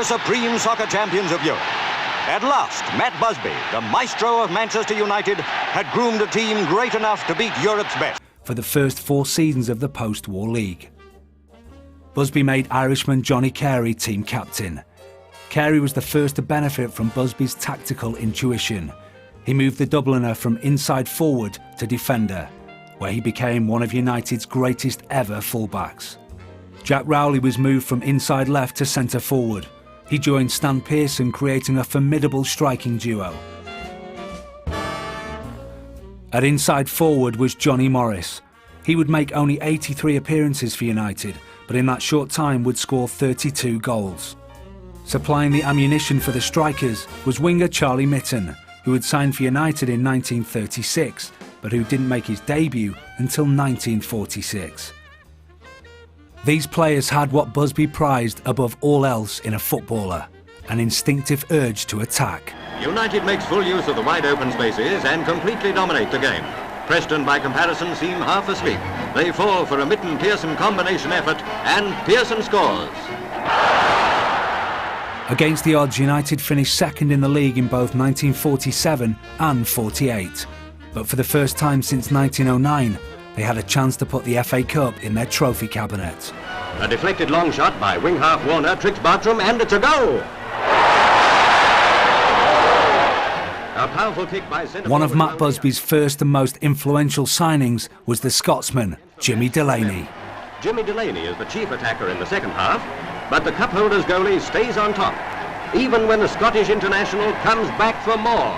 Supreme soccer champions of Europe. At last, Matt Busby, the maestro of Manchester United, had groomed a team great enough to beat Europe's best. For the first 4 seasons of the post-war league, Busby made Irishman Johnny Carey team captain. Carey was the first to benefit from Busby's tactical intuition. He moved the Dubliner from inside forward to defender, where he became one of United's greatest ever fullbacks. Jack Rowley was moved from inside left to centre forward. He joined Stan Pearson, creating a formidable striking duo. At inside forward was Johnny Morris. He would make only 83 appearances for United, but in that short time would score 32 goals. Supplying the ammunition for the strikers was winger Charlie Mitten, who had signed for United in 1936, but who didn't make his debut until 1946. These players had what Busby prized above all else in a footballer, an instinctive urge to attack. United makes full use of the wide open spaces and completely dominate the game. Preston, by comparison, seem half asleep. They fall for a Mitten-Pearson combination effort, and Pearson scores. Against the odds, United finished second in the league in both 1947 and 48. But for the first time since 1909, they had a chance to put the FA Cup in their trophy cabinet. A deflected long shot by wing half Warner tricks Bartram, and it's a goal! A powerful kick by centre. One of Matt Busby's first and most influential signings was the Scotsman, Jimmy Delaney. Jimmy Delaney is the chief attacker in the second half, but the cup holders goalie stays on top, even when the Scottish international comes back for more.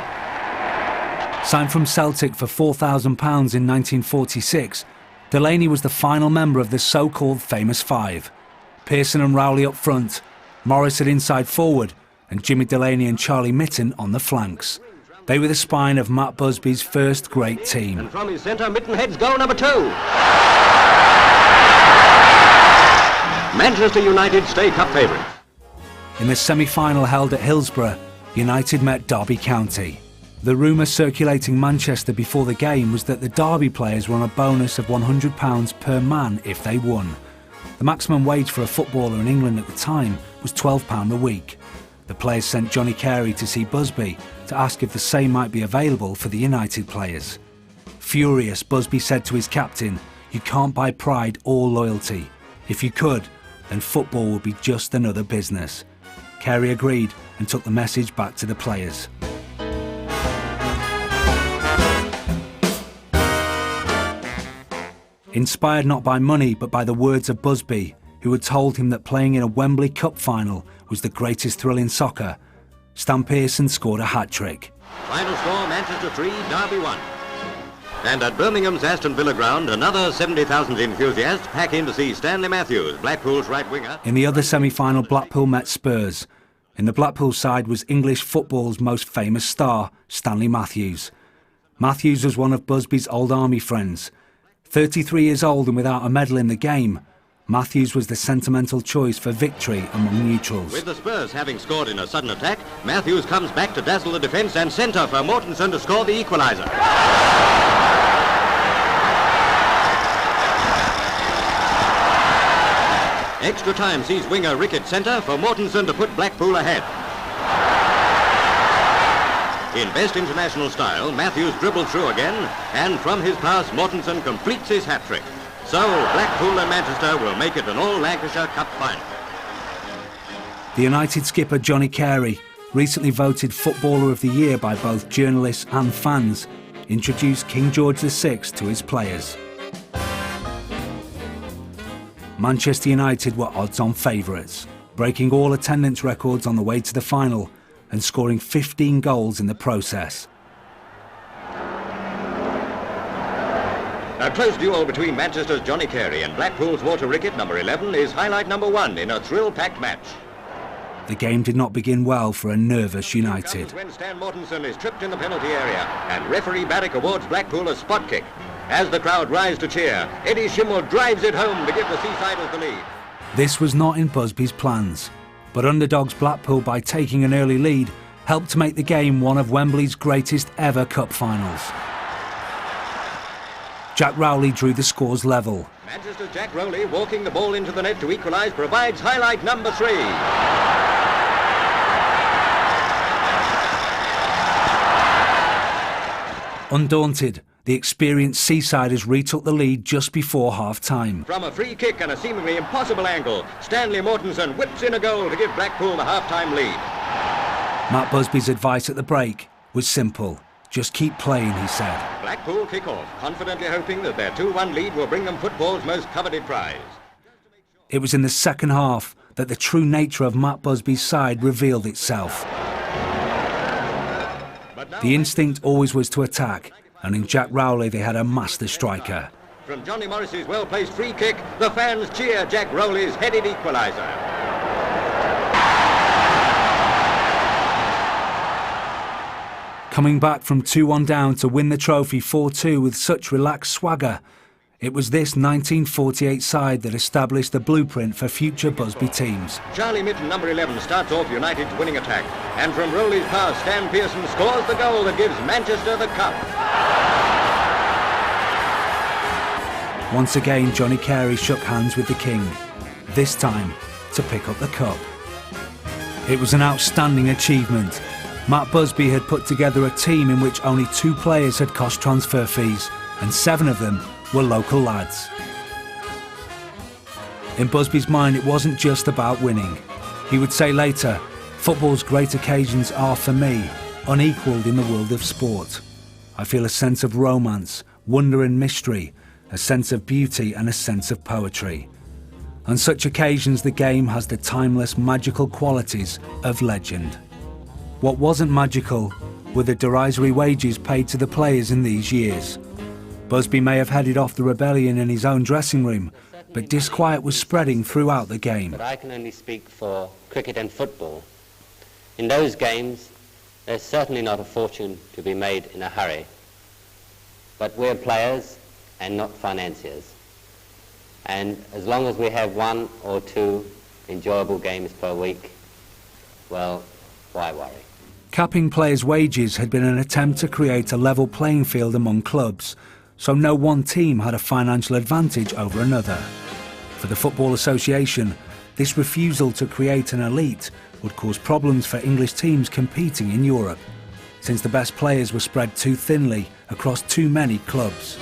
Signed from Celtic for £4,000 in 1946, Delaney was the final member of the so-called famous five. Pearson and Rowley up front, Morris at inside forward, and Jimmy Delaney and Charlie Mitten on the flanks. They were the spine of Matt Busby's first great team. And from his centre, Mitten heads goal number 2. Manchester United stay cup favourites. In the semi-final held at Hillsborough, United met Derby County. The rumour circulating Manchester before the game was that the Derby players were on a bonus of £100 per man if they won. The maximum wage for a footballer in England at the time was £12 a week. The players sent Johnny Carey to see Busby to ask if the same might be available for the United players. Furious, Busby said to his captain, "You can't buy pride or loyalty. If you could, then football would be just another business." Carey agreed and took the message back to the players. Inspired not by money but by the words of Busby, who had told him that playing in a Wembley Cup final was the greatest thrill in soccer, Stan Pearson scored a hat-trick. Final score, Manchester 3, Derby 1. And at Birmingham's Aston Villa ground, another 70,000 enthusiasts pack in to see Stanley Matthews, Blackpool's right winger. In the other semi-final, Blackpool met Spurs. In the Blackpool side was English football's most famous star, Stanley Matthews. Matthews was one of Busby's old army friends. 33 years old and without a medal in the game, Matthews was the sentimental choice for victory among neutrals. With the Spurs having scored in a sudden attack, Matthews comes back to dazzle the defence and centre for Mortensen to score the equaliser. Extra time sees winger Rick at centre for Mortensen to put Blackpool ahead. In best international style, Matthews dribbled through again, and from his pass, Mortensen completes his hat-trick. So, Blackpool and Manchester will make it an all-Lancashire Cup final. The United skipper Johnny Carey, recently voted Footballer of the Year by both journalists and fans, introduced King George VI to his players. Manchester United were odds-on favourites, breaking all attendance records on the way to the final and scoring 15 goals in the process. A close duel between Manchester's Johnny Carey and Blackpool's Walter Rickett, number 11, is highlight number 1 in a thrill-packed match. The game did not begin well for a nervous United. When Stan Mortensen is tripped in the penalty area and referee Barrick awards Blackpool a spot kick. As the crowd rise to cheer, Eddie Schimmel drives it home to give the Seasiders the lead. This was not in Busby's plans, but underdogs Blackpool, by taking an early lead, helped to make the game one of Wembley's greatest ever cup finals. Jack Rowley drew the scores level. Manchester's Jack Rowley, walking the ball into the net to equalise, provides highlight number 3. Undaunted, the experienced Seasiders retook the lead just before half-time. From a free kick and a seemingly impossible angle, Stanley Mortensen whips in a goal to give Blackpool the half-time lead. Matt Busby's advice at the break was simple. Just keep playing, he said. Blackpool kick off, confidently hoping that their 2-1 lead will bring them football's most coveted prize. It was in the second half that the true nature of Matt Busby's side revealed itself. The instinct always was to attack, and in Jack Rowley they had a master striker. From Johnny Morris's well-placed free kick, the fans cheer Jack Rowley's headed equaliser. Coming back from 2-1 down to win the trophy 4-2 with such relaxed swagger, it was this 1948 side that established the blueprint for future Busby teams. Charlie Mitten, number 11, starts off United's winning attack. And from Rowley's pass, Stan Pearson scores the goal that gives Manchester the cup. Once again, Johnny Carey shook hands with the King, this time to pick up the cup. It was an outstanding achievement. Matt Busby had put together a team in which only 2 players had cost transfer fees, and 7 of them were local lads. In Busby's mind, it wasn't just about winning. He would say later, "Football's great occasions are, for me, unequalled in the world of sport. I feel a sense of romance, wonder and mystery, a sense of beauty and a sense of poetry. On such occasions, the game has the timeless, magical qualities of legend." What wasn't magical were the derisory wages paid to the players in these years. Busby may have headed off the rebellion in his own dressing room, but disquiet was spreading throughout the game. But I can only speak for cricket and football. In those games, there's certainly not a fortune to be made in a hurry. But we're players and not financiers. And as long as we have 1 or 2 enjoyable games per week, well, why worry? Capping players' wages had been an attempt to create a level playing field among clubs, so no one team had a financial advantage over another. For the Football Association, this refusal to create an elite would cause problems for English teams competing in Europe, since the best players were spread too thinly across too many clubs.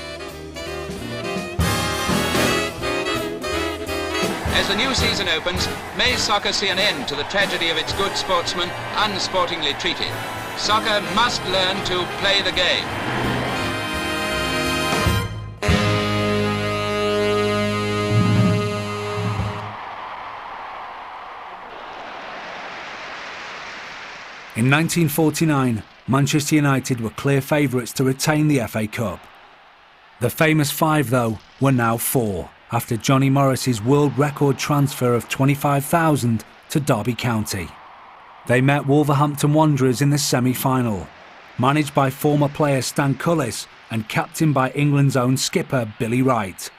As the new season opens, may soccer see an end to the tragedy of its good sportsmen unsportingly treated. Soccer must learn to play the game. In 1949, Manchester United were clear favourites to retain the FA Cup. The famous 5, though, were now 4, after Johnny Morris's world record transfer of 25,000 to Derby County. They met Wolverhampton Wanderers in the semi-final, managed by former player Stan Cullis and captained by England's own skipper Billy Wright.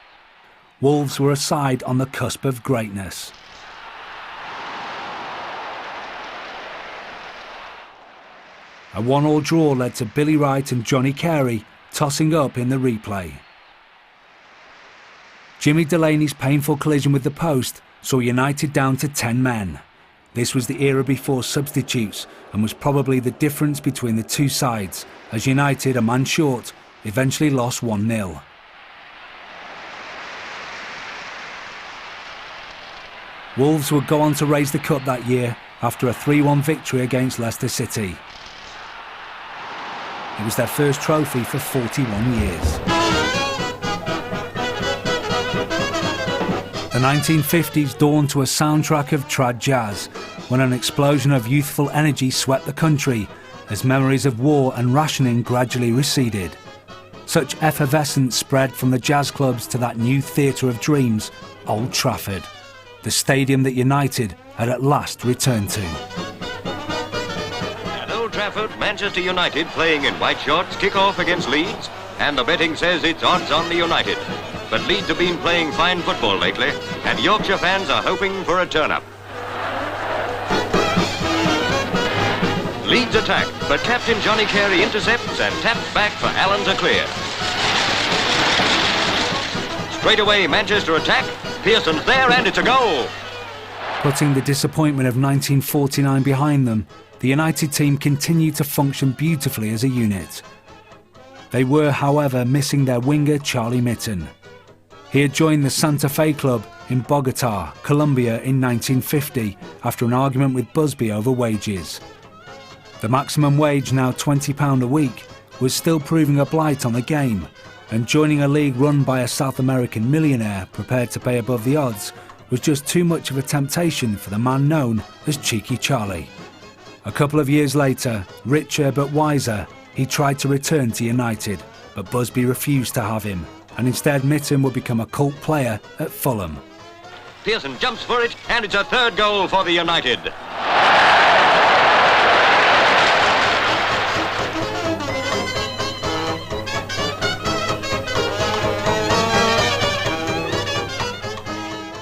Wolves were a side on the cusp of greatness. A 1-1 draw led to Billy Wright and Johnny Carey tossing up in the replay. Jimmy Delaney's painful collision with the post saw United down to 10 men. This was the era before substitutes and was probably the difference between the two sides, as United, a man short, eventually lost 1-0. Wolves would go on to raise the cup that year after a 3-1 victory against Leicester City. It was their first trophy for 41 years. The 1950s dawned to a soundtrack of trad jazz when an explosion of youthful energy swept the country as memories of war and rationing gradually receded. Such effervescence spread from the jazz clubs to that new theatre of dreams, Old Trafford, the stadium that United had at last returned to. At Old Trafford, Manchester United playing in white shorts kick off against Leeds, and the betting says it's odds on the United. But Leeds have been playing fine football lately, and Yorkshire fans are hoping for a turn-up. Leeds attack, but Captain Johnny Carey intercepts and taps back for Allen to clear. Straight away, Manchester attack. Pearson's there, and it's a goal. Putting the disappointment of 1949 behind them, the United team continued to function beautifully as a unit. They were, however, missing their winger Charlie Mitten. He had joined the Santa Fe club in Bogota, Colombia in 1950 after an argument with Busby over wages. The maximum wage, now £20 a week, was still proving a blight on the game, and joining a league run by a South American millionaire prepared to pay above the odds was just too much of a temptation for the man known as Cheeky Charlie. A couple of years later, richer but wiser, he tried to return to United, but Busby refused to have him, and instead Mitten would become a cult player at Fulham. Pearson jumps for it, and it's a third goal for the United.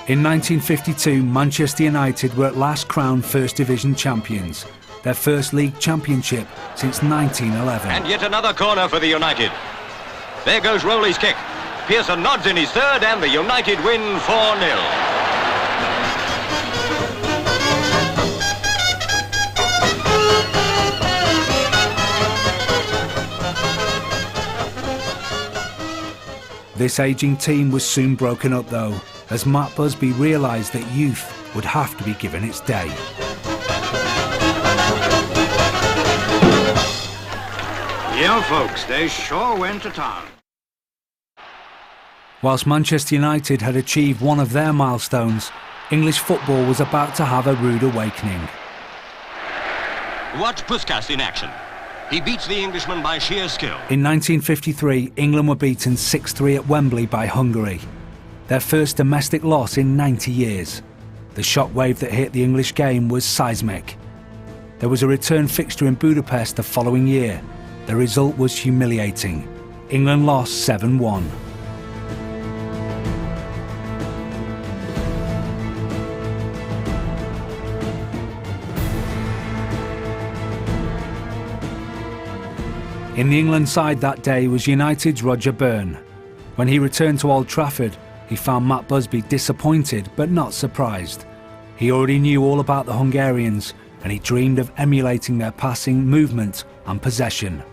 In 1952, Manchester United were at last crowned First Division champions, their first league championship since 1911. And yet another corner for the United. There goes Rowley's kick. Pearson nods in his third, and the United win 4-0. This ageing team was soon broken up though, as Matt Busby realised that youth would have to be given its day. Yeah, folks, they sure went to town. Whilst Manchester United had achieved one of their milestones, English football was about to have a rude awakening. Watch Puskas in action. He beats the Englishman by sheer skill. In 1953, England were beaten 6-3 at Wembley by Hungary, their first domestic loss in 90 years. The shockwave that hit the English game was seismic. There was a return fixture in Budapest the following year. The result was humiliating. England lost 7-1. In the England side that day was United's Roger Byrne. When he returned to Old Trafford, he found Matt Busby disappointed but not surprised. He already knew all about the Hungarians, and he dreamed of emulating their passing, movement and possession.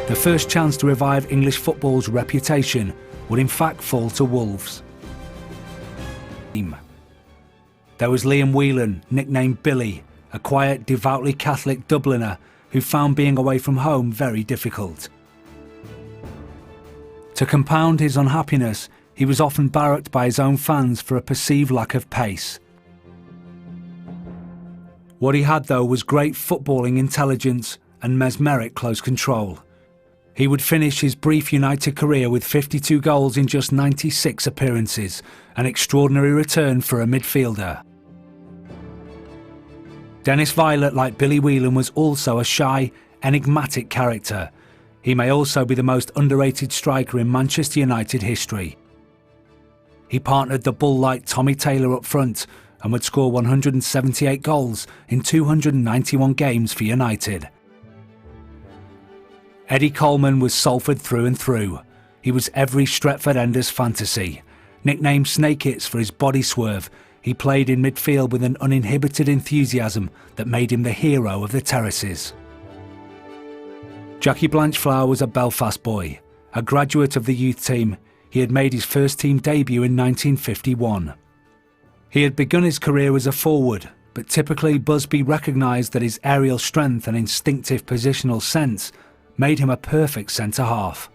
The first chance to revive English football's reputation would in fact fall to Wolves. There was Liam Whelan, nicknamed Billy, a quiet, devoutly Catholic Dubliner who found being away from home very difficult. To compound his unhappiness, he was often barracked by his own fans for a perceived lack of pace. What he had, though, was great footballing intelligence and mesmeric close control. He would finish his brief United career with 52 goals in just 96 appearances, an extraordinary return for a midfielder. Dennis Viollet, like Billy Whelan, was also a shy, enigmatic character. He may also be the most underrated striker in Manchester United history. He partnered the bull-like Tommy Taylor up front and would score 178 goals in 291 games for United. Eddie Coleman was Salford through and through. He was every Stretford ender's fantasy. Nicknamed Snakehits for his body swerve, he played in midfield with an uninhibited enthusiasm that made him the hero of the terraces. Jackie Blanchflower was a Belfast boy. A graduate of the youth team, he had made his first team debut in 1951. He had begun his career as a forward, but typically Busby recognised that his aerial strength and instinctive positional sense made him a perfect centre-half.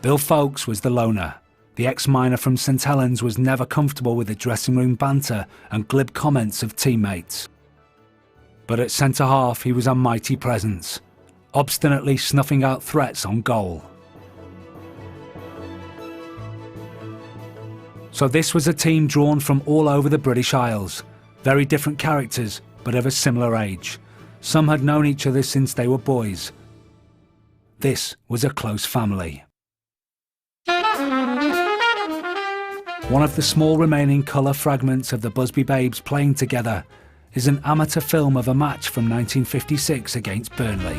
Bill Foulkes was the loner. The ex-miner from St Helens was never comfortable with the dressing room banter and glib comments of teammates. But at centre-half he was a mighty presence, obstinately snuffing out threats on goal. So this was a team drawn from all over the British Isles, very different characters but of a similar age. Some had known each other since they were boys. This was a close family. One of the small remaining colour fragments of the Busby Babes playing together is an amateur film of a match from 1956 against Burnley.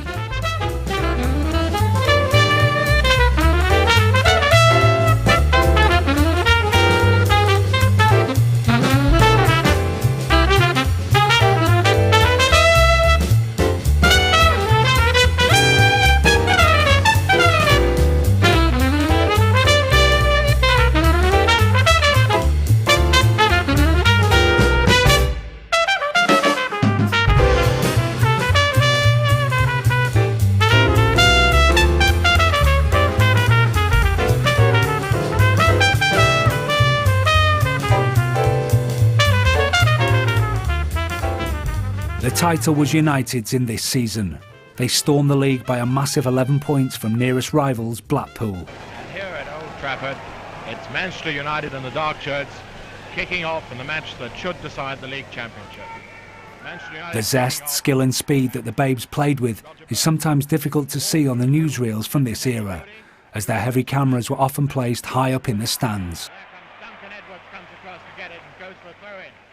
title was United's in this season. They stormed the league by a massive 11 points from nearest rivals Blackpool. And here at Old Trafford, it's Manchester United and the Dark Shirts kicking off in the match that should decide the league championship. The zest, skill and speed that the Babes played with is sometimes difficult to see on the newsreels from this era, as their heavy cameras were often placed high up in the stands.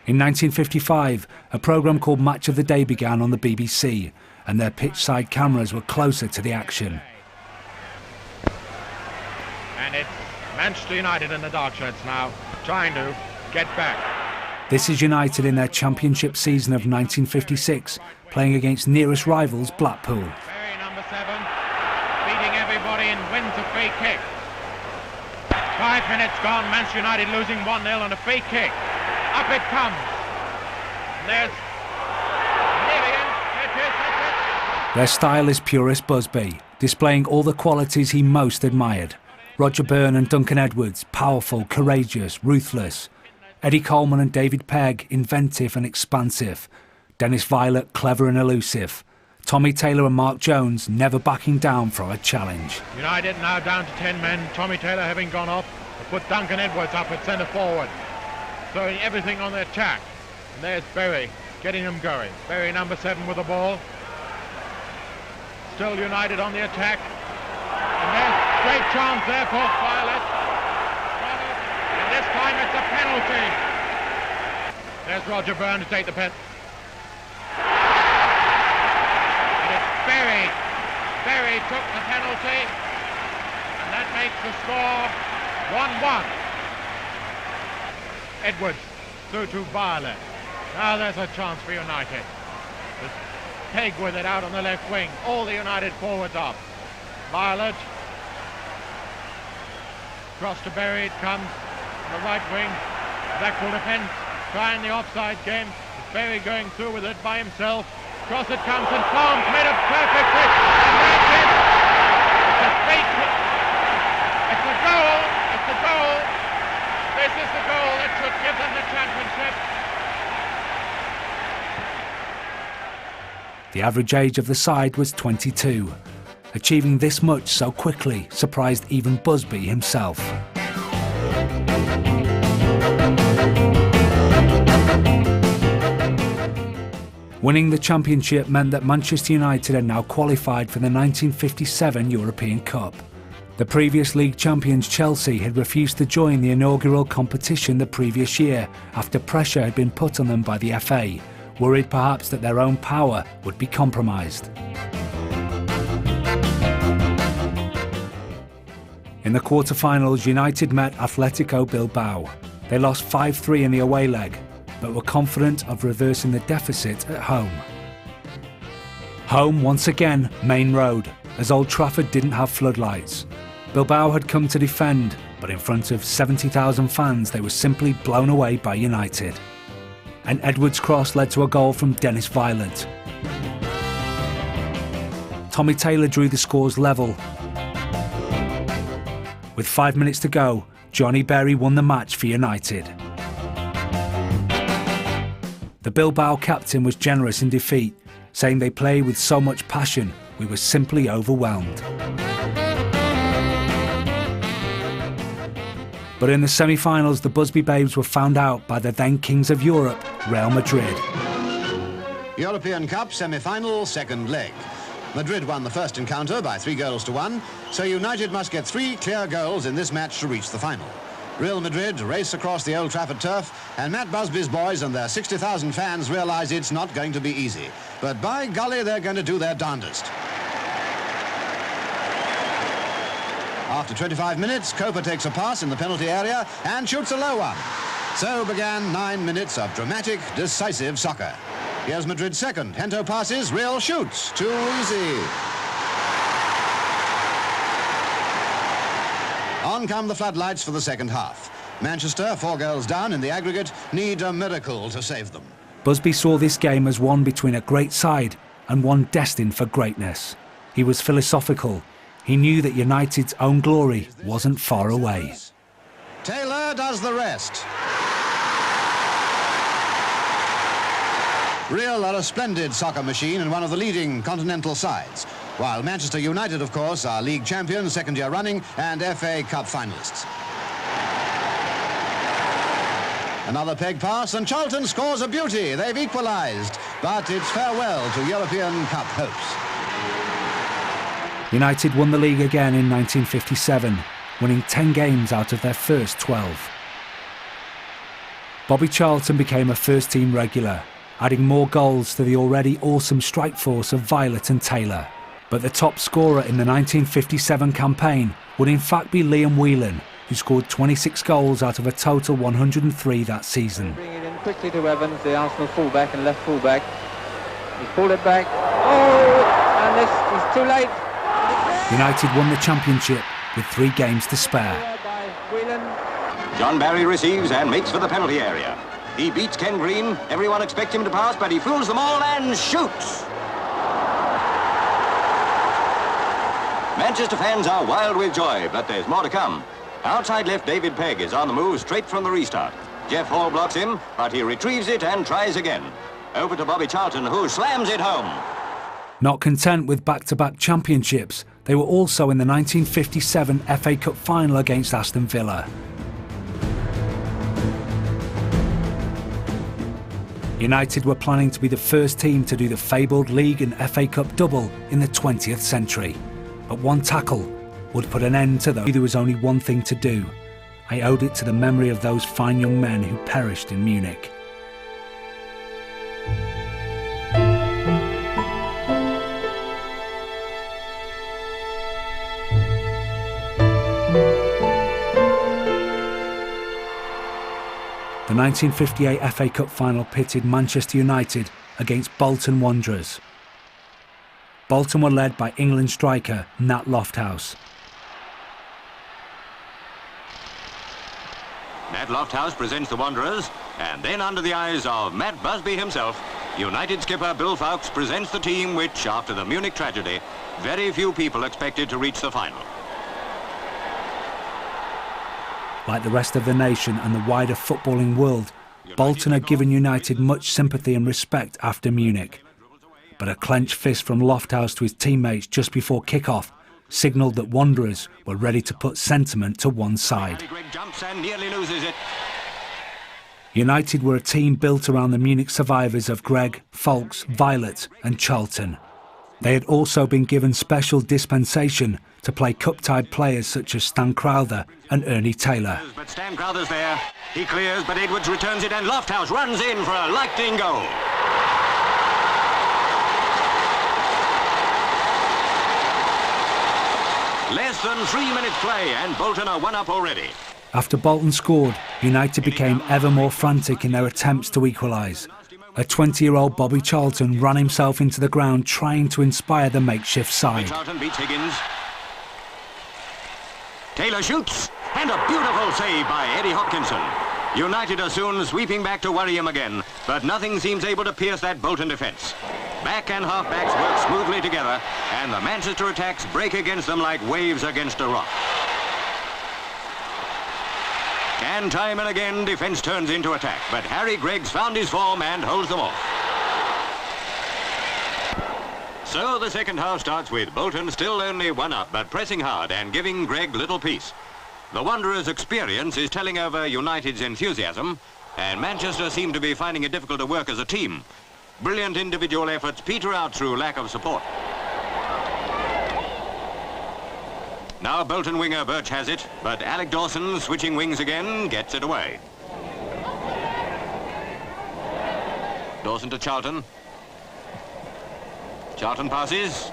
In 1955, a programme called Match of the Day began on the BBC, and their pitch-side cameras were closer to the action. And it's Manchester United and the Dark Shirts now trying to get back. This is United in their championship season of 1956, playing against nearest rivals Blackpool. Berry, number 7, beating everybody and wins a free kick. 5 minutes gone, Manchester United losing 1-0 on a free kick. Up it comes. And there's Nevian. Their style is purist Busby, displaying all the qualities he most admired. Roger Byrne and Duncan Edwards, powerful, courageous, ruthless. Eddie Coleman and David Pegg, inventive and expansive. Dennis Viollet, clever and elusive. Tommy Taylor and Mark Jones, never backing down from a challenge. United now down to 10 men. Tommy Taylor having gone off, put Duncan Edwards up at centre forward, throwing everything on the attack. And there's Berry getting them going. Berry, number 7, with the ball. Still United on the attack. And there's great chance there for Viollet. And this time it's a penalty. There's Roger Byrne to take the pen. And it's Berry. Berry took the penalty. And that makes the score 1-1. Edwards through to Viollet. Now there's a chance for United. There's Pegg with it out on the left wing. All the United forwards up. Viollet. Cross to Berry, it comes. On the right wing, Blackpool defence trying the offside game. Berry going through with it by himself. Cross it comes and Farms made a perfect hit. And that's it. It's a great hit. It's a goal. It's a goal. This is the goal that should give them the championship. The average age of the side was 22. Achieving this much so quickly surprised even Busby himself. Winning the championship meant that Manchester United had now qualified for the 1957 European Cup. The previous league champions Chelsea had refused to join the inaugural competition the previous year after pressure had been put on them by the FA, worried perhaps that their own power would be compromised. In the quarter-finals, United met Atletico Bilbao. They lost 5-3 in the away leg, but were confident of reversing the deficit at home. Home once again, Main Road, as Old Trafford didn't have floodlights. Bilbao had come to defend, but in front of 70,000 fans they were simply blown away by United. An Edwards cross led to a goal from Dennis Viollet. Tommy Taylor drew the scores level. With 5 minutes to go, Johnny Berry won the match for United. The Bilbao captain was generous in defeat, saying they played with so much passion, we were simply overwhelmed. But in the semi-finals, the Busby Babes were found out by the then Kings of Europe, Real Madrid. European Cup semi-final, second leg. Madrid won the first encounter by 3-1, so United must get 3 clear goals in this match to reach the final. Real Madrid race across the Old Trafford turf, and Matt Busby's boys and their 60,000 fans realise it's not going to be easy. But by golly, they're going to do their darndest. After 25 minutes, Copa takes a pass in the penalty area and shoots a low one. So began 9 minutes of dramatic, decisive soccer. Here's Madrid's second. Hento passes, Real shoots. Too easy. On come the floodlights for the second half. Manchester, 4 goals down in the aggregate, need a miracle to save them. Busby saw this game as one between a great side and one destined for greatness. He was philosophical. He knew that United's own glory wasn't far away. Taylor does the rest. Real are a splendid soccer machine and one of the leading continental sides, while Manchester United, of course, are league champions, second year running, and FA Cup finalists. Another peg pass, and Charlton scores a beauty. They've equalised, but it's farewell to European Cup hopes. United won the league again in 1957, winning 10 games out of their first 12. Bobby Charlton became a first-team regular, adding more goals to the already awesome strike force of Violet and Taylor. But the top scorer in the 1957 campaign would in fact be Liam Whelan, who scored 26 goals out of a total 103 that season. Bring it in quickly to Evans, the Arsenal fullback and left fullback. He's pulled it back. Oh, and this is too late. United won the championship with 3 games to spare. John Barry receives and makes for the penalty area. He beats Ken Green. Everyone expects him to pass, but he fools them all and shoots. Manchester fans are wild with joy, but there's more to come. Outside left, David Pegg is on the move straight from the restart. Jeff Hall blocks him, but he retrieves it and tries again. Over to Bobby Charlton, who slams it home. Not content with back-to-back championships, they were also in the 1957 FA Cup final against Aston Villa. United were planning to be the first team to do the fabled League and FA Cup double in the 20th century. But one tackle would put an end to that. There was only one thing to do. I owed it to the memory of those fine young men who perished in Munich. The 1958 FA Cup final pitted Manchester United against Bolton Wanderers. Bolton were led by England striker Nat Lofthouse. Matt Lofthouse presents the Wanderers, and then under the eyes of Matt Busby himself, United skipper Bill Fowkes presents the team which, after the Munich tragedy, very few people expected to reach the final. Like the rest of the nation and the wider footballing world, Bolton had given United much sympathy and respect after Munich. But a clenched fist from Lofthouse to his teammates just before kick-off signalled that Wanderers were ready to put sentiment to one side. United were a team built around the Munich survivors of Greg, Fowkes, Violet and Charlton. They had also been given special dispensation to play cup-tied players such as Stan Crowther and Ernie Taylor. But Stan Crowther's there. He clears, but Edwards returns it, and Lofthouse runs in for a lightning goal. Less than 3 minutes play, and Bolton are 1 up already. After Bolton scored, United became ever more frantic in their attempts to equalise. A 20-year-old Bobby Charlton ran himself into the ground trying to inspire the makeshift side. Charlton beats Higgins. Taylor shoots, and a beautiful save by Eddie Hopkinson. United are soon sweeping back to worry him again, but nothing seems able to pierce that Bolton defence. Back and half-backs work smoothly together, and the Manchester attacks break against them like waves against a rock. And time and again, defence turns into attack, but Harry Greggs found his form and holds them off. So the second half starts with Bolton still only 1 up, but pressing hard and giving Gregg little peace. The Wanderers' experience is telling over United's enthusiasm, and Manchester seem to be finding it difficult to work as a team. Brilliant individual efforts peter out through lack of support. Now Bolton winger Birch has it, but Alec Dawson, switching wings again, gets it away. Dawson to Charlton. Charlton passes.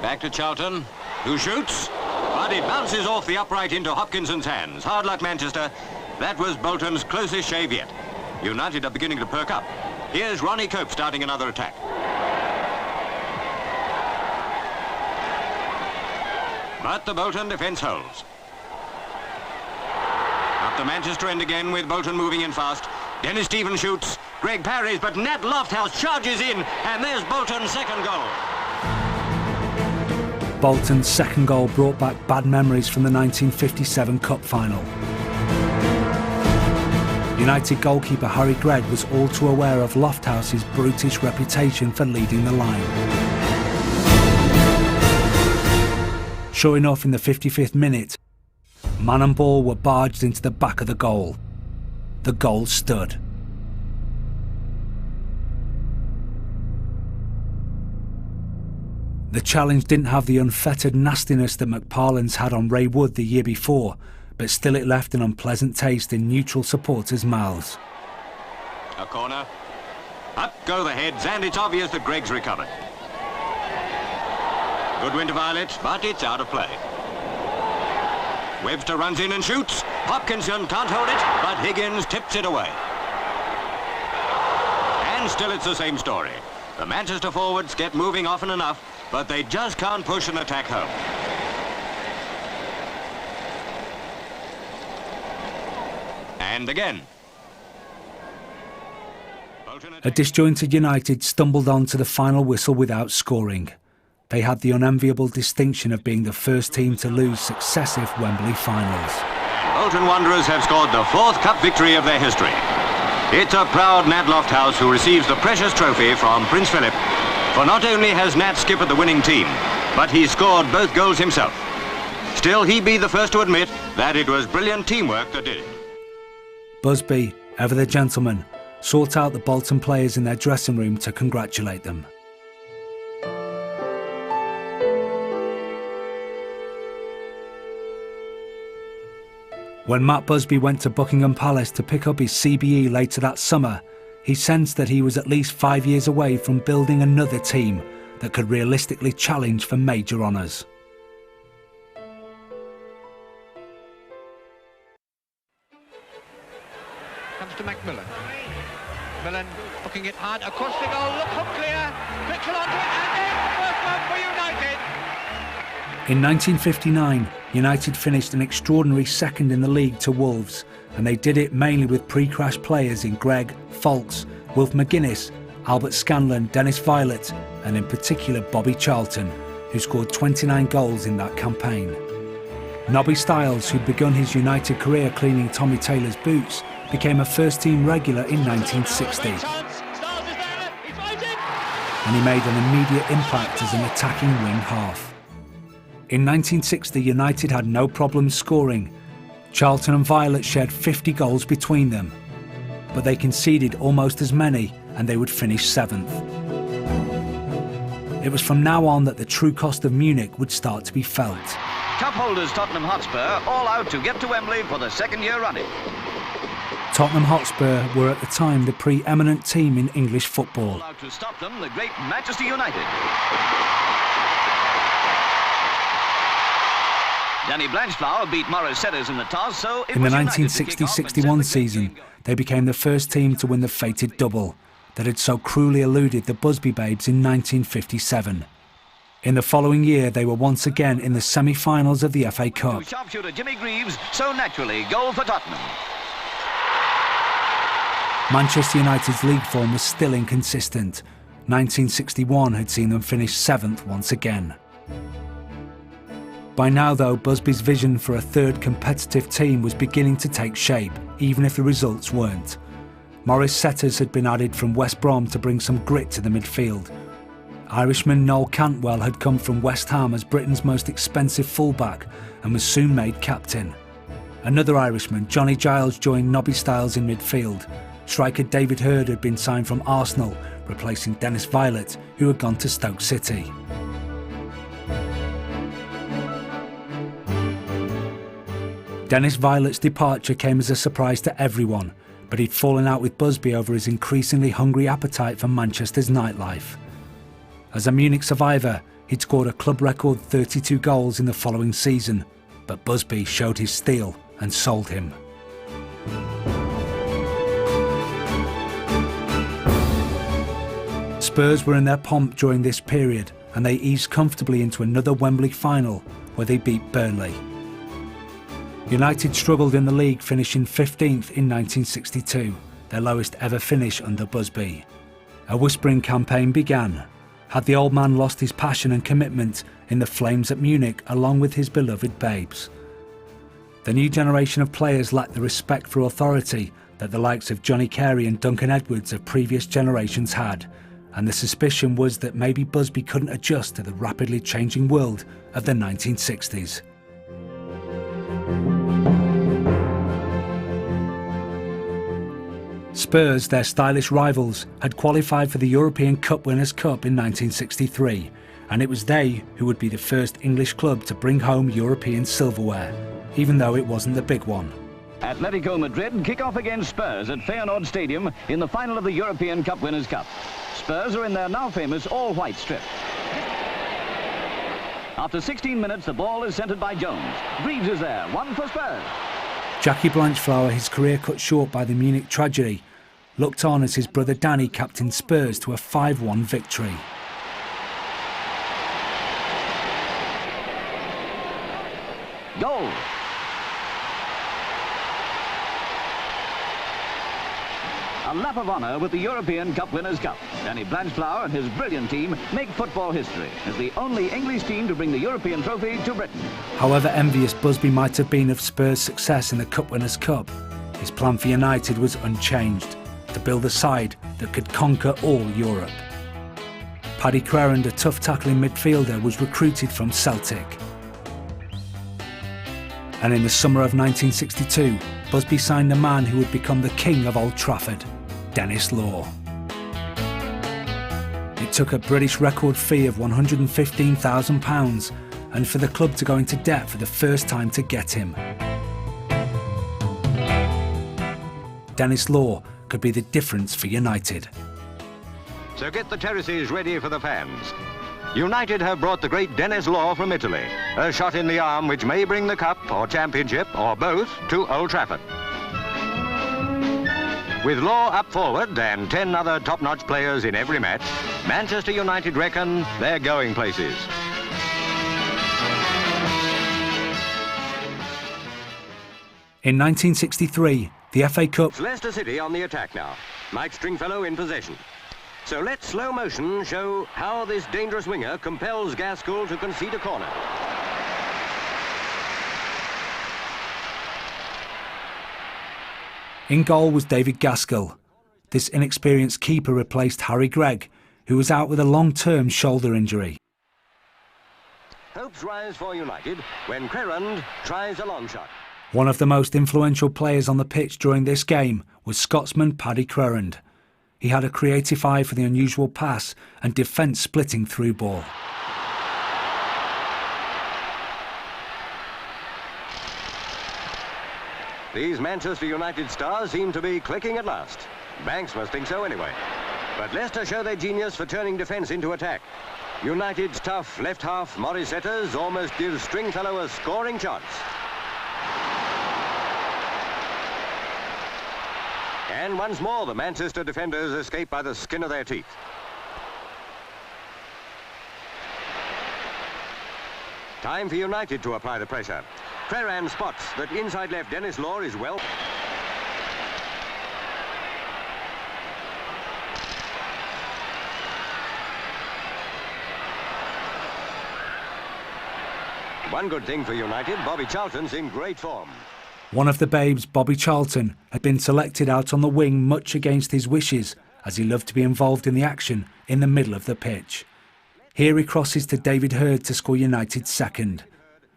Back to Charlton, who shoots, but it bounces off the upright into Hopkinson's hands. Hard luck, Manchester. That was Bolton's closest shave yet. United are beginning to perk up. Here's Ronnie Cope starting another attack. But the Bolton defence holds. Up to Manchester end again with Bolton moving in fast. Dennis Stevens shoots, Greg parries, but Nat Lofthouse charges in, and there's Bolton's second goal. Bolton's second goal brought back bad memories from the 1957 Cup final. United goalkeeper Harry Gregg was all too aware of Lofthouse's brutish reputation for leading the line. Sure enough, in the 55th minute, man and ball were barged into the back of the goal. The goal stood. The challenge didn't have the unfettered nastiness that McParland's had on Ray Wood the year before, but still it left an unpleasant taste in neutral supporters' mouths. A corner. Up go the heads, and it's obvious that Gregg's recovered. Good win to Violet, but it's out of play. Webster runs in and shoots. Hopkinson can't hold it, but Higgins tips it away. And still it's the same story. The Manchester forwards get moving often enough, but they just can't push an attack home. And again. A disjointed United stumbled on to the final whistle without scoring. They had the unenviable distinction of being the first team to lose successive Wembley finals. Bolton Wanderers have scored the 4th cup victory of their history. It's a proud Nat Lofthouse who receives the precious trophy from Prince Philip, for not only has Nat skippered the winning team, but he scored both goals himself. Still, he'd be the first to admit that it was brilliant teamwork that did it. Busby, ever the gentleman, sought out the Bolton players in their dressing room to congratulate them. When Matt Busby went to Buckingham Palace to pick up his CBE later that summer, he sensed that he was at least 5 years away from building another team that could realistically challenge for major honours. Comes to Macmillan. Macmillan looking it hard across the goal. Look, hook clear. Mitchell onto it, and then first one for United. In 1959, United finished an extraordinary second in the league to Wolves, and they did it mainly with pre-crash players in Gregg, Foulkes, Wilf McGuinness, Albert Scanlon, Dennis Viollet, and in particular Bobby Charlton, who scored 29 goals in that campaign. Nobby Stiles, who'd begun his United career cleaning Tommy Taylor's boots, became a first-team regular in 1960. And he made an immediate impact as an attacking wing half. In 1960, United had no problem scoring. Charlton and Viollet shared 50 goals between them, but they conceded almost as many, and they would finish 7th. It was from now on that the true cost of Munich would start to be felt. Cup holders Tottenham Hotspur all out to get to Wembley for the 2nd year running. Tottenham Hotspur were at the time the pre-eminent team in English football. All out to stop them, the great Manchester United. Danny Blanchflower beat Morris Setters in the toss, so it in the was 1960-61 season, they became the first team to win the fated double that had so cruelly eluded the Busby Babes in 1957. In the following year, they were once again in the semi-finals of the FA Cup. Sharpshooter Jimmy Greaves, so naturally, goal for Tottenham. Manchester United's league form was still inconsistent. 1961 had seen them finish 7th once again. By now, though, Busby's vision for a third competitive team was beginning to take shape, even if the results weren't. Morris Setters had been added from West Brom to bring some grit to the midfield. Irishman Noel Cantwell had come from West Ham as Britain's most expensive fullback and was soon made captain. Another Irishman, Johnny Giles, joined Nobby Stiles in midfield. Striker David Hurd had been signed from Arsenal, replacing Dennis Viollet, who had gone to Stoke City. Dennis Violet's departure came as a surprise to everyone, but he'd fallen out with Busby over his increasingly hungry appetite for Manchester's nightlife. As a Munich survivor, he'd scored a club record 32 goals in the following season, but Busby showed his steel and sold him. Spurs were in their pomp during this period, and they eased comfortably into another Wembley final where they beat Burnley. United struggled in the league, finishing 15th in 1962, their lowest ever finish under Busby. A whispering campaign began. Had the old man lost his passion and commitment in the flames at Munich along with his beloved babes? The new generation of players lacked the respect for authority that the likes of Johnny Carey and Duncan Edwards of previous generations had, and the suspicion was that maybe Busby couldn't adjust to the rapidly changing world of the 1960s. Spurs, their stylish rivals, had qualified for the European Cup Winners' Cup in 1963, and it was they who would be the first English club to bring home European silverware, even though it wasn't the big one. Atletico Madrid kick off against Spurs at ManUtd Stadium in the final of the European Cup Winners' Cup. Spurs are in their now famous all-white strip. After 16 minutes, the ball is centred by Jones. Greaves is there, one for Spurs. Jackie Blanchflower, his career cut short by the Munich tragedy, looked on as his brother Danny captained Spurs to a 5-1 victory. Goal! A lap of honour with the European Cup Winners' Cup. Danny Blanchflower and his brilliant team make football history as the only English team to bring the European trophy to Britain. However envious Busby might have been of Spurs' success in the Cup Winners' Cup, his plan for United was unchanged, to build a side that could conquer all Europe. Paddy Crerand, a tough tackling midfielder, was recruited from Celtic. And in the summer of 1962, Busby signed a man who would become the king of Old Trafford, Denis Law. It took a British record fee of £115,000 and for the club to go into debt for the first time to get him. Denis Law could be the difference for United. So get the terraces ready for the fans. United have brought the great Denis Law from Italy, a shot in the arm which may bring the cup or championship or both to Old Trafford. With Law up forward and 10 other top-notch players in every match, Manchester United reckon they're going places. In 1963, the FA Cup... It's Leicester City on the attack now. Mike Stringfellow in possession. So let slow motion show how this dangerous winger compels Gaskell to concede a corner. In goal was David Gaskell. This inexperienced keeper replaced Harry Gregg, who was out with a long-term shoulder injury. Hopes rise for United when Crerand tries a long shot. One of the most influential players on the pitch during this game was Scotsman Paddy Crerand. He had a creative eye for the unusual pass and defence-splitting through ball. These Manchester United stars seem to be clicking at last. Banks must think so anyway. But Leicester show their genius for turning defence into attack. United's tough left half Morris setters almost gives Stringfellow a scoring chance. And once more the Manchester defenders escape by the skin of their teeth. Time for United to apply the pressure. Crerand spots that inside left Denis Law is well. One good thing for United, Bobby Charlton's in great form. One of the babes, Bobby Charlton, had been selected out on the wing much against his wishes, as he loved to be involved in the action in the middle of the pitch. Here he crosses to David Hurd to score United's second.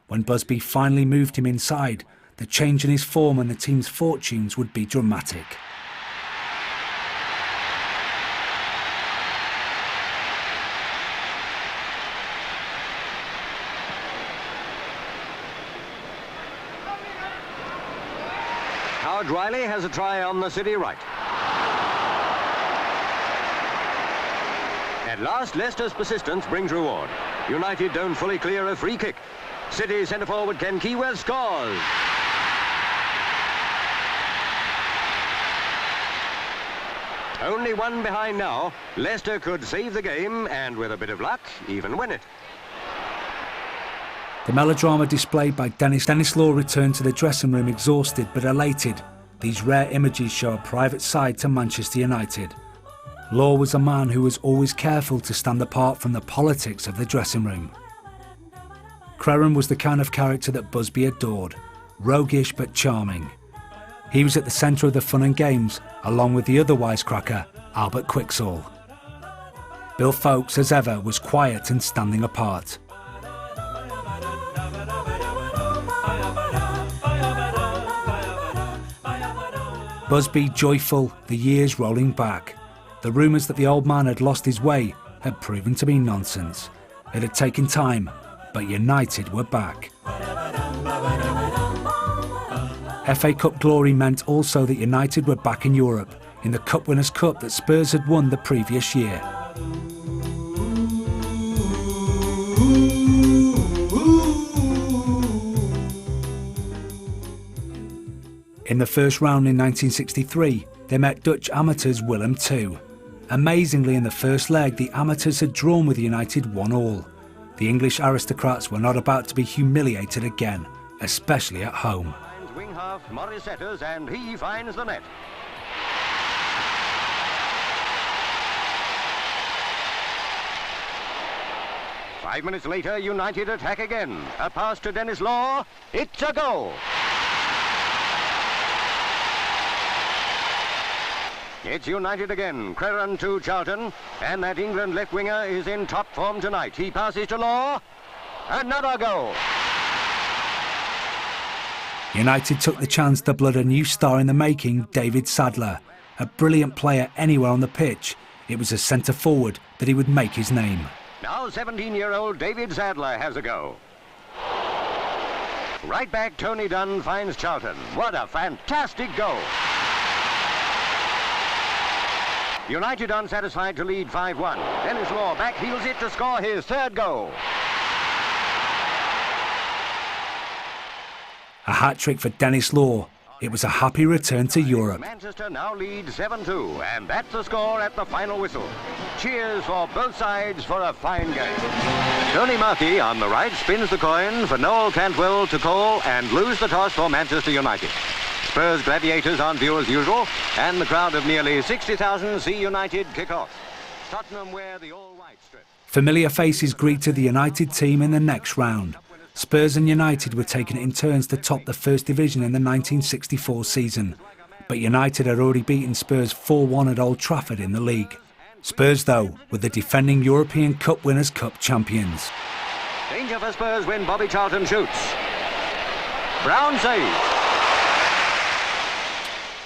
When Busby finally moved him inside, the change in his form and the team's fortunes would be dramatic. Howard Riley has a try on the City right. At last, Leicester's persistence brings reward. United don't fully clear a free kick. City centre-forward Ken Keyworth scores. Only one behind now. Leicester could save the game and, with a bit of luck, even win it. The melodrama displayed by Denis Law returned to the dressing room exhausted but elated. These rare images show a private side to Manchester United. Law was a man who was always careful to stand apart from the politics of the dressing room. Crerand was the kind of character that Busby adored, roguish but charming. He was at the centre of the fun and games, along with the other wisecracker, Albert Quixall. Bill Foulkes, as ever, was quiet and standing apart. Busby joyful, the years rolling back. The rumours that the old man had lost his way had proven to be nonsense. It had taken time, but United were back. FA Cup glory meant also that United were back in Europe, in the Cup Winners' Cup that Spurs had won the previous year. In the first round in 1963, they met Dutch amateurs Willem II. Amazingly, in the first leg, the amateurs had drawn with United 1-1. The English aristocrats were not about to be humiliated again, especially at home. Wing half Morris setters, and he finds the net. Five minutes later, United attack again. A pass to Dennis Law. It's a goal. It's United again. Creran to Charlton. And that England left winger is in top form tonight. He passes to Law. Another goal. United took the chance to blood a new star in the making, David Sadler. A brilliant player anywhere on the pitch. It was as centre forward that he would make his name. Now 17-year-old David Sadler has a go. Right back, Tony Dunn finds Charlton. What a fantastic goal. United unsatisfied to lead 5-1. Dennis Law backheels it to score his third goal. A hat-trick for Dennis Law. It was a happy return to Europe. Manchester now leads 7-2, and that's the score at the final whistle. Cheers for both sides for a fine game. Tony Markey on the right spins the coin for Noel Cantwell to call and lose the toss for Manchester United. Spurs Gladiators on view as usual, and the crowd of nearly 60,000 see United kick off. Tottenham wear the all-white strip. Familiar faces greeted the United team in the next round. Spurs and United were taking it in turns to top the First Division in the 1964 season. But United had already beaten Spurs 4-1 at Old Trafford in the league. Spurs, though, were the defending European Cup Winners' Cup champions. Danger for Spurs when Bobby Charlton shoots. Brown saves.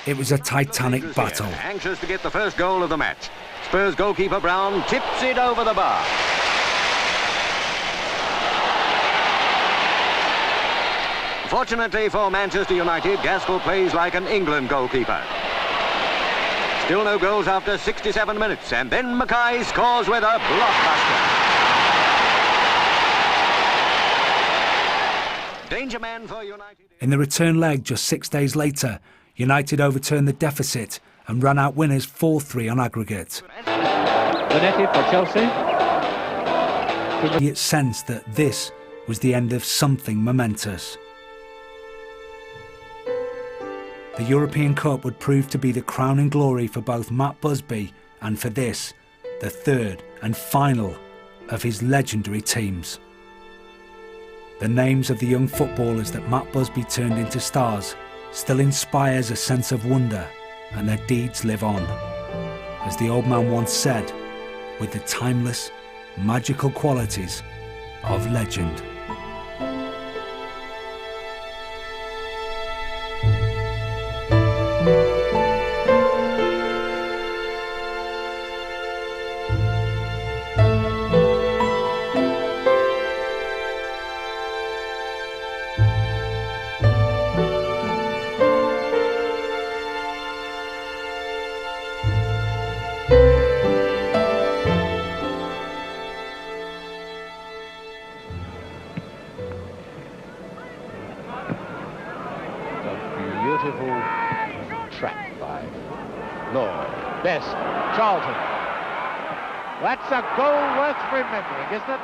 It was a titanic battle. Anxious to get the first goal of the match. Spurs goalkeeper Brown tips it over the bar. Fortunately for Manchester United, Gaskell plays like an England goalkeeper. Still no goals after 67 minutes, and then Mackay scores with a blockbuster. Danger man for United. In the return leg just 6 days later, United overturned the deficit and ran out winners 4-3 on aggregate. Bonetti for Chelsea. It sensed that this was the end of something momentous. The European Cup would prove to be the crowning glory for both Matt Busby and for this, the third and final of his legendary teams. The names of the young footballers that Matt Busby turned into stars still inspires a sense of wonder, and their deeds live on. As the old man once said, with the timeless, magical qualities of legend. Beautiful track by Law. Best. Charlton. That's a goal worth remembering, isn't it?